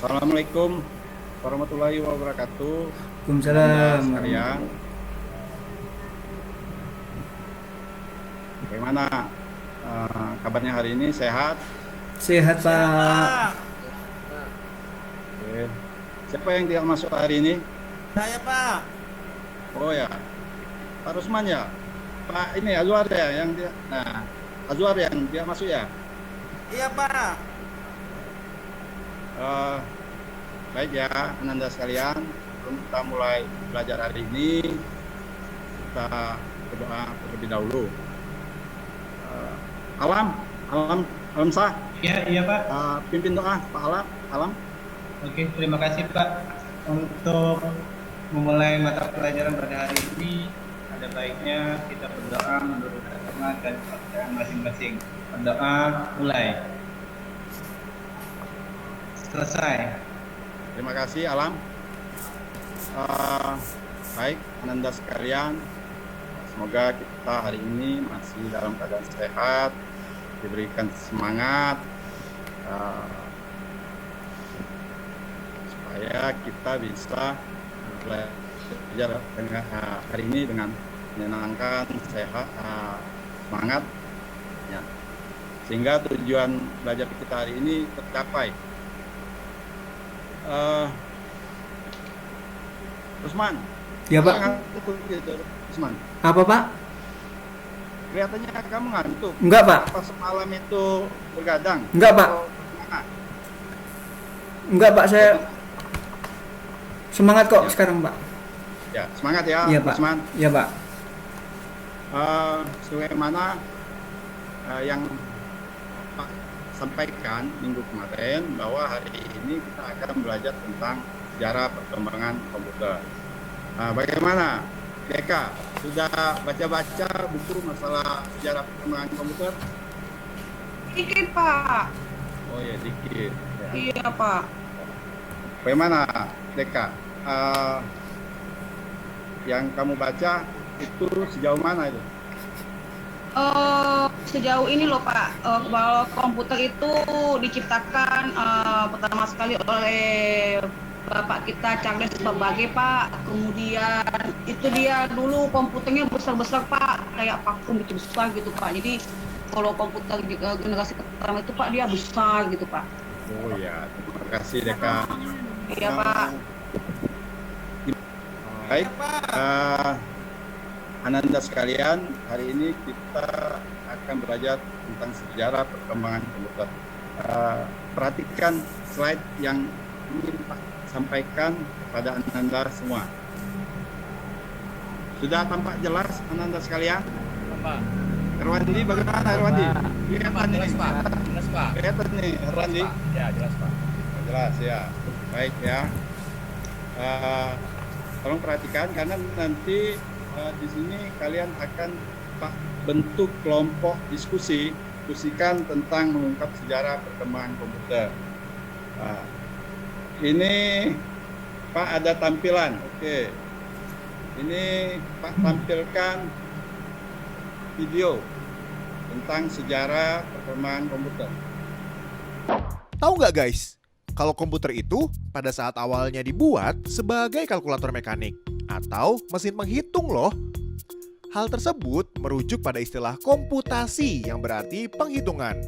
Assalamualaikum warahmatullahi wabarakatuh. Anda Waalaikumsalam. sekalian, bagaimana kabarnya hari ini? Sehat? Sehat Pak. Oke. Siapa yang tidak masuk hari ini? Saya Pak. Oh ya, Pak Rusman ya. Pak ini Azwar ya yang dia. Nah, Azwar yang dia masuk ya. Iya Pak. Eh, Baik ya, Ananda sekalian. Sebelum kita mulai belajar hari ini, kita berdoa terlebih dahulu. Alam sah. Iya Pak. Pimpin doa Pak Alam. Oke, terima kasih Pak. Untuk memulai mata pelajaran pada hari ini, ada baiknya kita berdoa menurut agama dan kepercayaan masing-masing. Berdoa mulai. Selesai. Terima kasih Alam. Baik Ananda sekalian, semoga kita hari ini masih dalam keadaan sehat, diberikan semangat supaya kita bisa belajar dengan hari ini dengan menyenangkan, sehat, semangat ya. Sehingga tujuan belajar kita hari ini tercapai. Usman. Ya Pak. Usman. Apa Pak? Kelihatannya kamu ngantuk. Enggak Pak. Pas semalam itu bergadang. Enggak Pak. Gimana? Enggak Pak, saya semangat kok sekarang Pak. Ya, semangat ya, Iya Pak. Usman. Iya Pak. Sebagaimana yang Pak sampaikan minggu kemarin bahwa hari ini kita akan belajar tentang sejarah perkembangan komputer. Bagaimana, Deka? Sudah baca-baca buku masalah sejarah perkembangan komputer? Dikit Pak. Oh ya, dikit. Ya. Iya Pak. Bagaimana, Deka? Yang kamu baca itu sejauh mana itu? Sejauh ini loh Pak, kalau komputer itu diciptakan pertama sekali oleh Bapak kita Charles Babbage Pak. Kemudian itu dia dulu komputernya besar-besar Pak, kayak vakum gitu besar gitu Pak. Jadi kalau komputer generasi pertama itu Pak dia besar gitu Pak. Oh ya, terima kasih Deka. Iya Pak. Baik, Ananda sekalian, hari ini kita akan belajar tentang sejarah perkembangan komputer. Perhatikan slide yang ingin Pak sampaikan kepada Ananda semua. Sudah tampak jelas Ananda sekalian? Pak. Herwandi, bagaimana Herwandi? Kelihatan Jelas ini? Pak. Jelas Pak. Kelihatan nih Herwandi? Ya, jelas Pak. Jelas ya. Baik ya. Tolong perhatikan karena nanti di sini kalian akan bentuk kelompok diskusikan tentang mengungkap sejarah perkembangan komputer. Ini Pak ada tampilan, oke. Ini Pak tampilkan video tentang sejarah perkembangan komputer. Tahu nggak guys, kalau komputer itu pada saat awalnya dibuat sebagai kalkulator mekanik atau mesin penghitung loh. Hal tersebut merujuk pada istilah komputasi yang berarti penghitungan.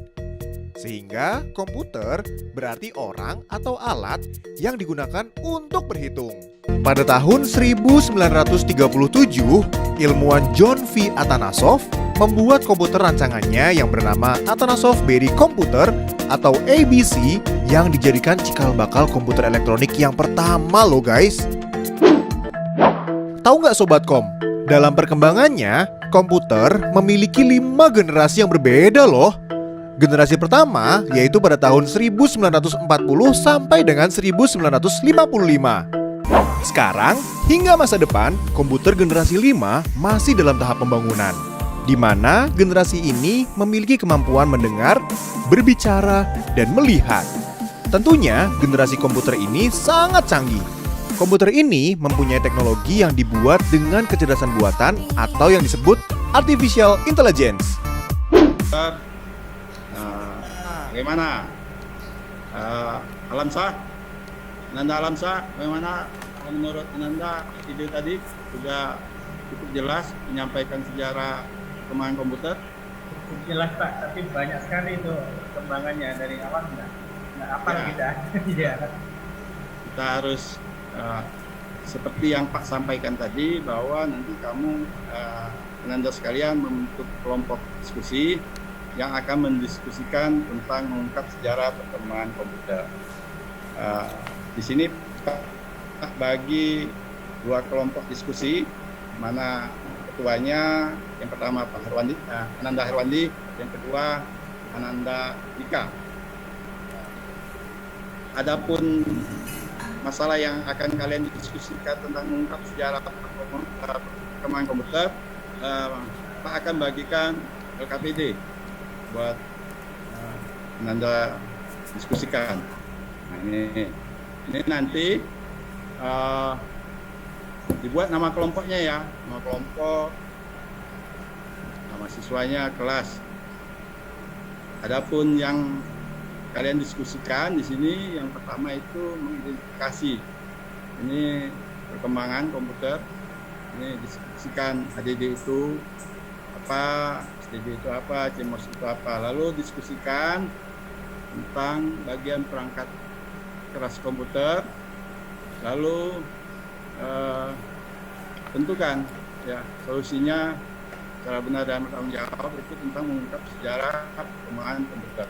Sehingga komputer berarti orang atau alat yang digunakan untuk berhitung. Pada tahun 1937, ilmuwan John V. Atanasov membuat komputer rancangannya yang bernama Atanasov Berry Computer atau ABC yang dijadikan cikal bakal komputer elektronik yang pertama loh guys. Tahu nggak Sobat Kom? Dalam perkembangannya, komputer memiliki 5 generasi yang berbeda loh. Generasi pertama yaitu pada tahun 1940 sampai dengan 1955. Sekarang, hingga masa depan, komputer generasi 5 masih dalam tahap pembangunan, di mana generasi ini memiliki kemampuan mendengar, berbicara, dan melihat. Tentunya, generasi komputer ini sangat canggih. Komputer ini mempunyai teknologi yang dibuat dengan kecerdasan buatan atau yang disebut artificial intelligence. Bagaimana? Alam sah? Ananda Alamsa, bagaimana menurut Ananda ide tadi sudah cukup jelas menyampaikan sejarah perkembangan komputer? Cukup jelas Pak, tapi banyak sekali itu perkembangannya dari awal nggak hafal Ya. kita. Iya. Kita harus seperti yang Pak sampaikan tadi, bahwa nanti kamu Ananda sekalian membentuk kelompok diskusi yang akan mendiskusikan tentang mengungkap sejarah perkembangan komputer. Di sini Pak bagi 2 kelompok diskusi, mana ketuanya yang pertama Pak Herwandi, Ananda Herwandi, yang kedua Ananda Dika. Adapun masalah yang akan kalian diskusikan tentang mengungkap sejarah perkembangan komputer, Pak akan bagikan LKPD buat Ananda diskusikan. Nah, ini nanti dibuat nama kelompoknya ya, nama kelompok, nama siswanya, kelas. Adapun yang kalian diskusikan di sini, yang pertama itu mengidentifikasi ini perkembangan komputer. Ini diskusikan ADD itu apa, SDB itu apa, CMOS itu apa. Lalu diskusikan tentang bagian perangkat keras komputer. Lalu tentukan ya solusinya secara benar dan bertanggung jawab itu tentang mengungkap sejarah perkembangan komputer.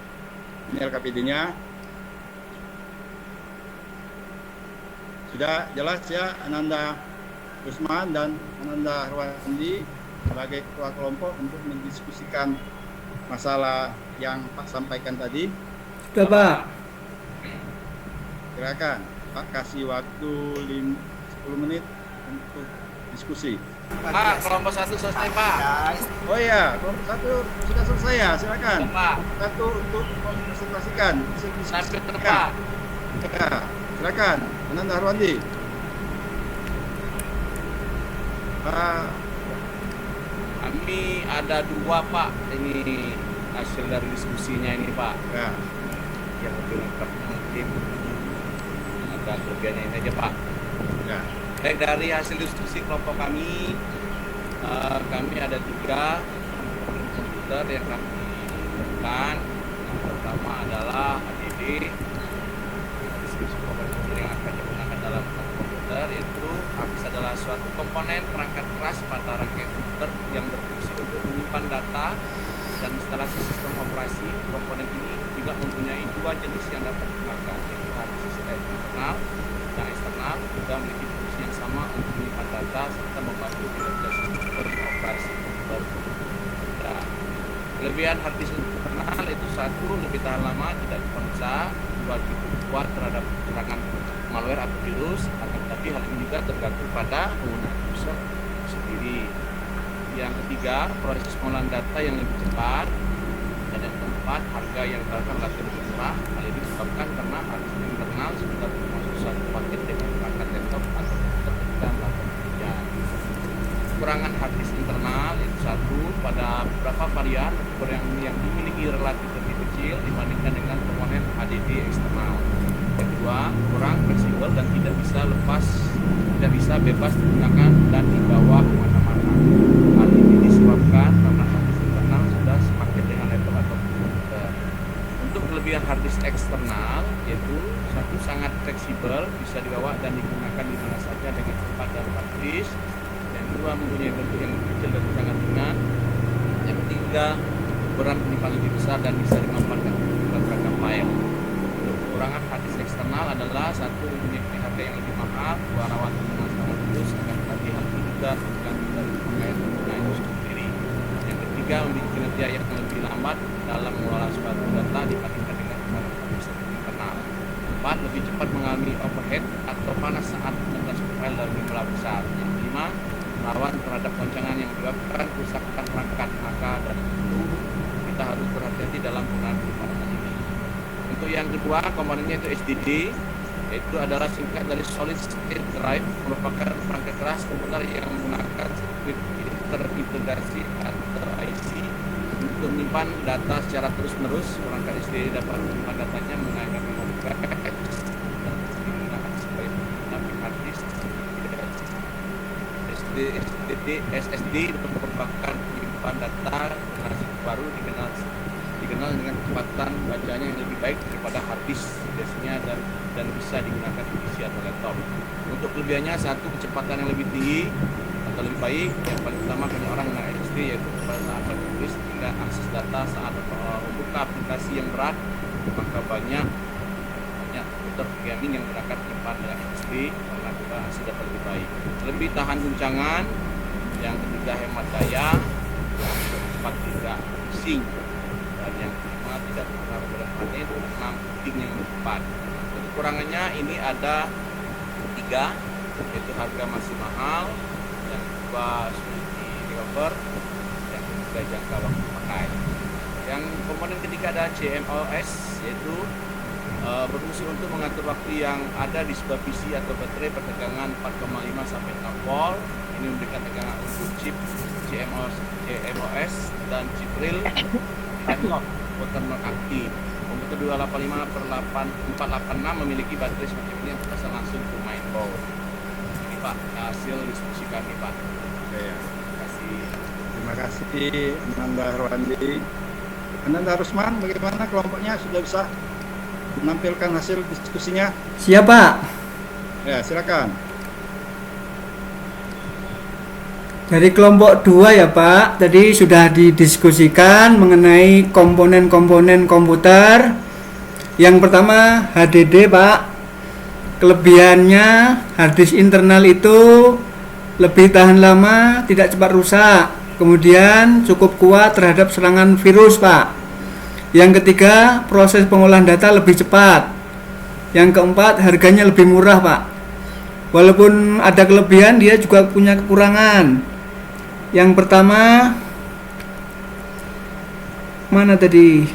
Ini LKPD-nya. Sudah jelas ya, Ananda Usman dan Ananda Herwandi sebagai ketua kelompok untuk mendiskusikan masalah yang Pak sampaikan tadi. Sudah Pak. Silakan Pak, kasih waktu 10 menit untuk diskusi. Pak, kelompok 1 selesai Pak. Oh iya, kelompok 1 sudah selesai ya, silakan. Pak, 1 untuk mempresentasikan. sampai Pak. Ya, silakan, Ananda Herwandi. Kami ada 2 Pak. Ini hasil dari diskusinya ini Pak. Ya, Yang lebih lengkap mungkin ada kelebihannya ini aja Pak. ya, Baik, dari hasil diskusi kelompok kami ada 3 komputer yang kami temukan. Yang pertama adalah ADD, diskusi komputer yang akan digunakan dalam komputer, itu APIS adalah suatu komponen perangkat keras pada rangkaian komputer yang berfungsi untuk menyimpan data dan instalasi sistem operasi. Komponen ini juga mempunyai 2 jenis yang dapat digunakan, yaitu hard disk internal dan eksternal, juga memiliki fungsi yang sama untuk menyimpan data serta membantu kinerja sistem operasi komputer. Nah, kelebihan hard disk internal itu 1, lebih tahan lama, tidak diperiksa, 2, cukup kuat terhadap serangan malware atau virus, akan tetapi hal ini juga tergantung pada penggunaan user sendiri. Yang ketiga, proses pengolahan data yang lebih cepat. Dan yang keempat, harga yang ditawarkan relatif lebih murah. Hal ini disebabkan karena hard disk internal sudah termasuk satu paket dengan perangkat laptop atau komputer ketika melakukan kerja. Kekurangan hard disk internal itu 1, pada beberapa varian yang dimiliki relatif lebih kecil dibandingkan dengan komponen HDD eksternal. Yang kedua, kurang fleksibel dan tidak bisa bebas digunakan dan dibawa kemana-mana. Hal ini disebabkan karena hard disk internal sudah sepaket dengan laptop atau komputer. Untuk kelebihan hard disk eksternal, yaitu 1, sangat fleksibel, bisa dibawa dan digunakan di mana saja dengan cepat dan praktis. Yang 2, mempunyai bentuk yang kecil dan sangat ringan. Yang 3, ukuran penyimpanan lebih besar dan bisa dimanfaatkan untuk beragam file. Kekurangan hard disk eksternal adalah 1, memiliki harga yang lebih mahal, 2, rawan terkena serangan virus, akan tetapi hal ini juga tergantung dari pemakaian pengguna itu sendiri. Yang ketiga, memiliki kinerja yang lebih lambat dalam mengelola suatu data dibandingkan dengan hard disk internal. 4, lebih cepat mengalami overhead atau panas saat mentransfer file dari jumlah besar. Yang 5, rawan terhadap goncangan yang menyebabkan kerusakan perangkat, maka dari itu kita harus berhati-hati dalam penggunaan komponen ini. Untuk yang kedua, komponennya itu SSD, itu adalah singkat dari Solid State Drive, merupakan perangkat keras komputer yang menggunakan sirkuit terintegrasi atau IC untuk menyimpan data secara terus-menerus. Perangkat SSD dapat menyimpan datanya menggunakan memori cache dan digunakan SSD merupakan penyimpan data generasi baru dikenal dengan kecepatan bacanya yang lebih baik daripada hard disk biasanya dan bisa digunakan di PC atau laptop. Untuk kelebihannya, satu, kecepatan yang lebih tinggi atau lebih baik. Yang paling utama banyak orang menggunakan SSD yaitu pada saat menulis hingga akses data saat membuka aplikasi yang berat, maka banyak komputer gaming yang menggunakan penyimpan dengan SSD karena hasil data lebih baik. Lebih tahan guncangan. Yang ketiga, hemat daya. Yang keempat, tidak pusing. Dan yang kelima, tidak terpengaruh oleh magnet. Enam, booting yang cepat. Kekurangannya ini ada 3, yaitu harga masih mahal, yang kedua sulit di-recover, yang ketiga jangka waktu pakai. Yang komponen ketiga ada CMOS, yaitu berfungsi untuk mengatur waktu yang ada di sebuah PC atau baterai bertegangan 4,5 sampai 6 volt. Ini memberikan tegangan untuk chip CMOS dan chip real dan lock watermark aktif. Komputer 285/486 memiliki baterai semacam ini yang terpasang langsung ke mainboard. Ini Pak hasil diskusi kami Pak. Oke, ya. Terima kasih. Terima kasih Ananda Herwandi. Ananda Rusman, bagaimana kelompoknya sudah bisa menampilkan hasil diskusinya? Siap, Pak. Ya, silakan. Dari kelompok 2 ya Pak, tadi sudah didiskusikan mengenai komponen-komponen komputer. Yang pertama HDD Pak. Kelebihannya harddisk internal itu lebih tahan lama, tidak cepat rusak. Kemudian cukup kuat terhadap serangan virus Pak. Yang ketiga, proses pengolahan data lebih cepat. Yang keempat, harganya lebih murah Pak. Walaupun ada kelebihan, dia juga punya kekurangan. Yang pertama, mana tadi?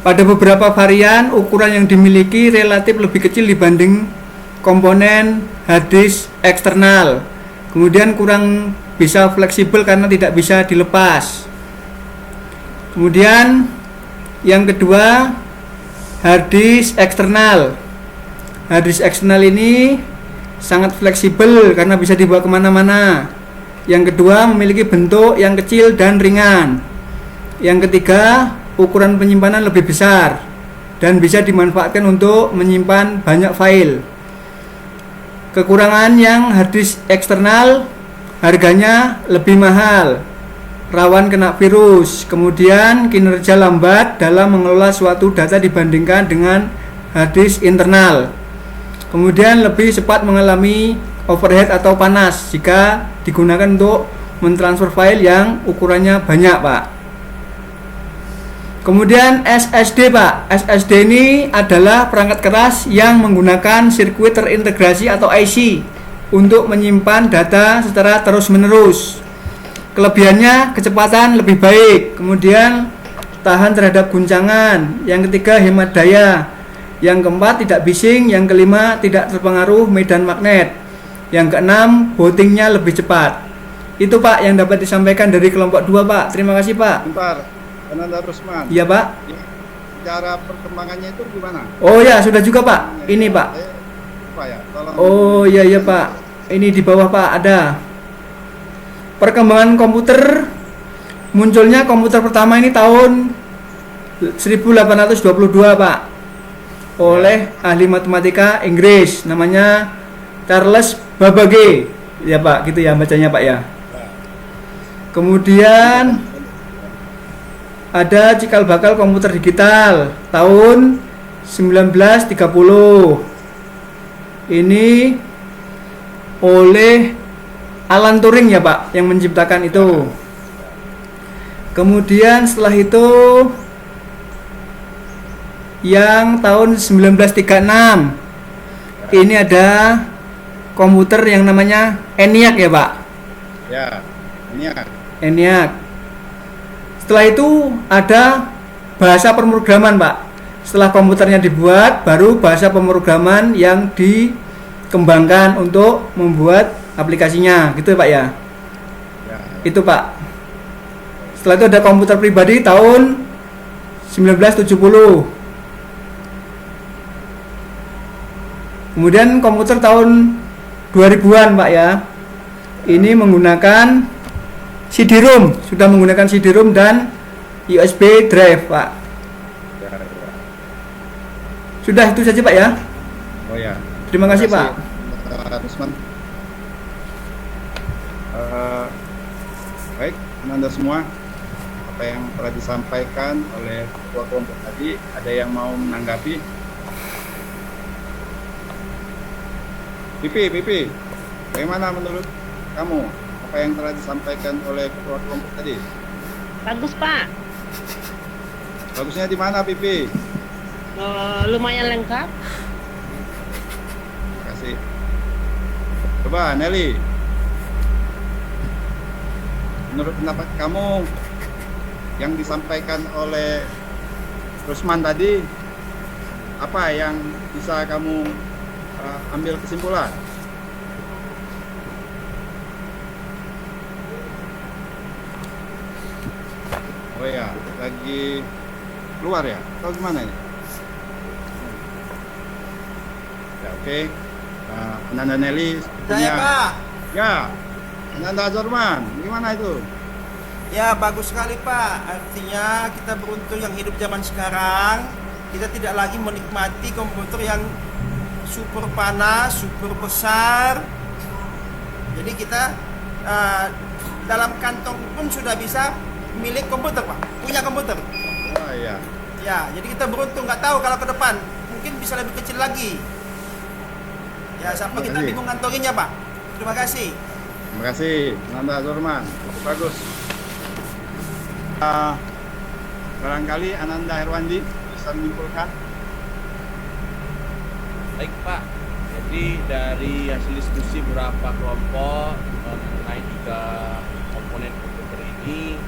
Pada beberapa varian, ukuran yang dimiliki relatif lebih kecil dibanding komponen harddisk eksternal. Kemudian kurang bisa fleksibel karena tidak bisa dilepas. Kemudian yang kedua, harddisk eksternal. Harddisk eksternal ini sangat fleksibel karena bisa dibawa kemana-mana. Yang kedua, memiliki bentuk yang kecil dan ringan. Yang ketiga, ukuran penyimpanan lebih besar dan bisa dimanfaatkan untuk menyimpan banyak file. Kekurangan yang harddisk eksternal, harganya lebih mahal, rawan kena virus, kemudian kinerja lambat dalam mengelola suatu data dibandingkan dengan harddisk internal. Kemudian lebih cepat mengalami overhead atau panas jika digunakan untuk mentransfer file yang ukurannya banyak Pak. Kemudian SSD Pak. SSD ini adalah perangkat keras yang menggunakan sirkuit terintegrasi atau IC untuk menyimpan data secara terus-menerus. Kelebihannya kecepatan lebih baik, kemudian tahan terhadap guncangan. Yang ketiga, hemat daya. Yang keempat, tidak bising. Yang kelima, tidak terpengaruh medan magnet. Yang keenam, bootingnya lebih cepat. Itu Pak yang dapat disampaikan dari kelompok 2 Pak. Terima kasih Pak. Bentar, Ananda Rusman. Iya Pak. Cara perkembangannya itu gimana? Oh ya, sudah juga Pak. Ini Pak. Apa ya? Tolong. Oh iya Pak. Ini di bawah Pak ada. Perkembangan komputer, munculnya komputer pertama ini tahun 1822 Pak, oleh ahli matematika Inggris namanya Charles Babbage. Ya Pak, gitu ya bacanya Pak ya. Kemudian ada cikal bakal komputer digital tahun 1930. Ini oleh Alan Turing ya Pak yang menciptakan itu. Kemudian setelah itu yang tahun 1936 ini ada komputer yang namanya ENIAC ya Pak. Ya, ENIAC. Setelah itu ada bahasa pemrograman Pak. Setelah komputernya dibuat, baru bahasa pemrograman yang dikembangkan untuk membuat aplikasinya, gitu ya Pak ya. Itu Pak. Setelah itu ada komputer pribadi tahun 1970. Kemudian komputer tahun 2000-an Pak ya. ini menggunakan CD-ROM, sudah menggunakan CD-ROM dan USB drive, Pak. Ya, ya. Sudah itu saja, Pak ya. Oh ya. Terima kasih, Pak. Rusman. Baik, Anda semua, apa yang telah disampaikan oleh ketua kelompok tadi, ada yang mau menanggapi? Pipi, bagaimana menurut kamu apa yang telah disampaikan oleh ketua kelompok tadi? Bagus Pak. Bagusnya di mana, Pipi? Lumayan lengkap. Terima kasih. Coba Nelly, menurut pendapat kamu yang disampaikan oleh Rusman tadi, apa yang bisa kamu ambil kesimpulan? Oh ya, lagi keluar ya? Atau gimana ini? Ya oke. Ananda Nelly Saya Pak. Ya, Ananda Azorman, gimana itu? Ya bagus sekali Pak. Artinya kita beruntung yang hidup zaman sekarang. Kita tidak lagi menikmati komputer yang super panas, super besar. Jadi kita dalam kantong pun sudah bisa milik komputer Pak. Punya komputer. Oh iya. Ya, jadi kita beruntung. Nggak tahu kalau ke depan mungkin bisa lebih kecil lagi. Ya, sampai kita bingung ngantonginya Pak. Terima kasih. Terima kasih, Ananda Azorman. Bagus. Barangkali Ananda Herwandi bisa menyimpulkan. Baik Pak, jadi dari hasil diskusi beberapa kelompok mengenai 3 komponen komputer ini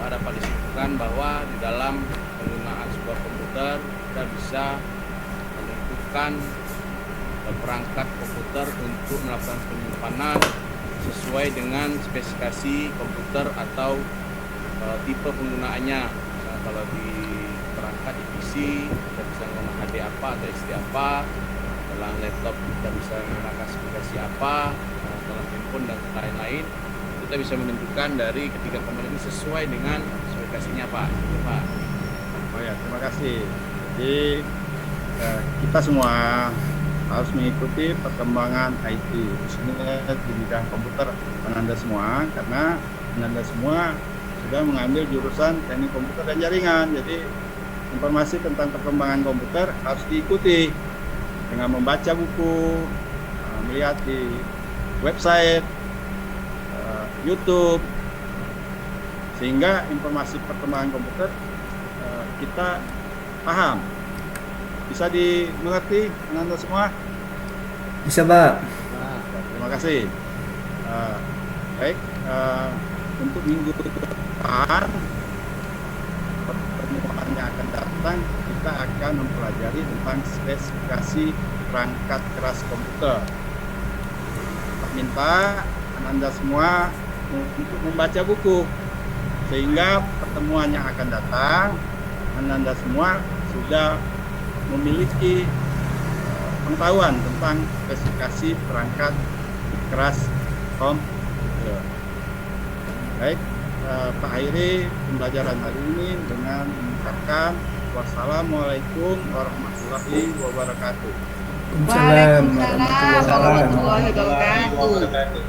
dapat disimpulkan bahwa di dalam penggunaan sebuah komputer kita bisa menentukan perangkat komputer untuk melakukan penyimpanan sesuai dengan spesifikasi komputer atau tipe penggunaannya. Misalnya kalau di perangkat di PC kita bisa menggunakan HD apa atau SD apa, dalam laptop kita bisa menggunakan spesifikasi apa, dalam handphone dan lain-lain. Kita bisa menentukan dari ketiga komponen ini sesuai dengan spesifikasinya Pak. Gitu, Pak. Oh ya, terima kasih. Jadi kita semua harus mengikuti perkembangan IT, khususnya di bidang komputer Ananda semua, karena Ananda semua sudah mengambil jurusan teknik komputer dan jaringan. Jadi informasi tentang perkembangan komputer harus diikuti dengan membaca buku, melihat di website, YouTube, sehingga informasi perkembangan komputer kita paham. Bisa dimengerti Ananda semua? Bisa, Pak. Terima kasih. Baik, untuk minggu depan pertemuan yang akan datang kita akan mempelajari tentang spesifikasi perangkat keras komputer. Minta Ananda semua untuk membaca buku sehingga pertemuan yang akan datang Ananda semua sudah memiliki pengetahuan tentang spesifikasi perangkat keras komputer. Baik, Pak akhiri pembelajaran hari ini dengan mengucapkan wassalamualaikum warahmatullahi wabarakatuh. Waalaikumsalam Waalaikumsalam warahmatullahi wabarakatuh.